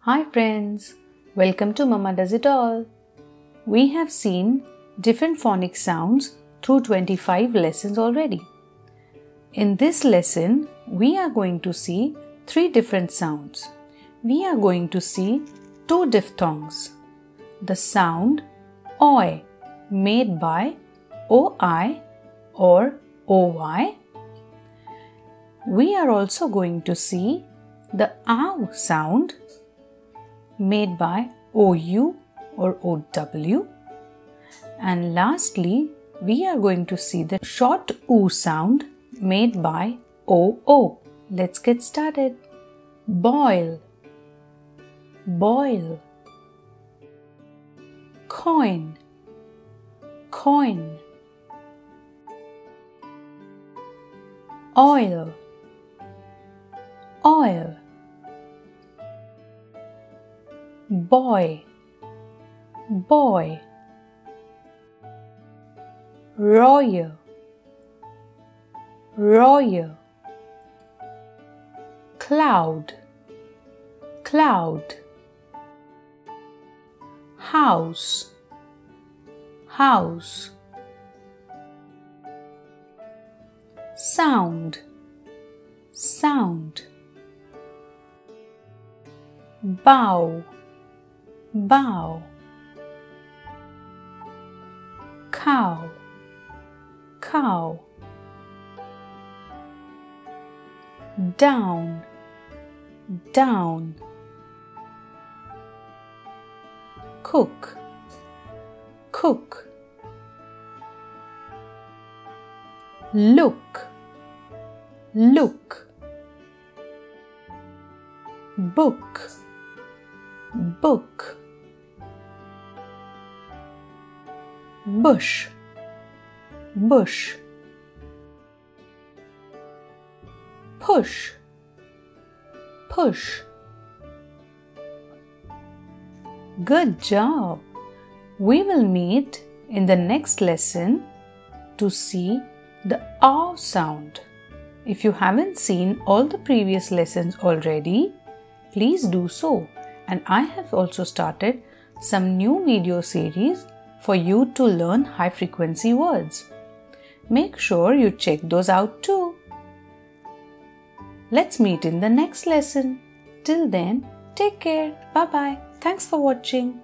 Hi friends, welcome to Mama Does It All. We have seen different phonic sounds through 25 lessons already. In this lesson, we are going to see 3 different sounds. We are going to see 2 diphthongs. The sound OI made by OI or OY. We are also going to see the OW sound made by OU or OW. And lastly, we are going to see the short OO sound made by OO. Let's get started. Boil, boil. Coin, coin. Oil, oil. Boy, boy. Royal, royal. Cloud, cloud. House, house. Sound, sound. Bow, bow. Cow, cow. Down, down. Cook, cook. Look, look. Book, book. Bush, bush. Push, push. Good job! We will meet in the next lesson to see the OW sound. If you haven't seen all the previous lessons already, please do so. And I have also started some new video series for you to learn high frequency words. Make sure you check those out too. Let's meet in the next lesson. Till then, take care. Bye bye. Thanks for watching.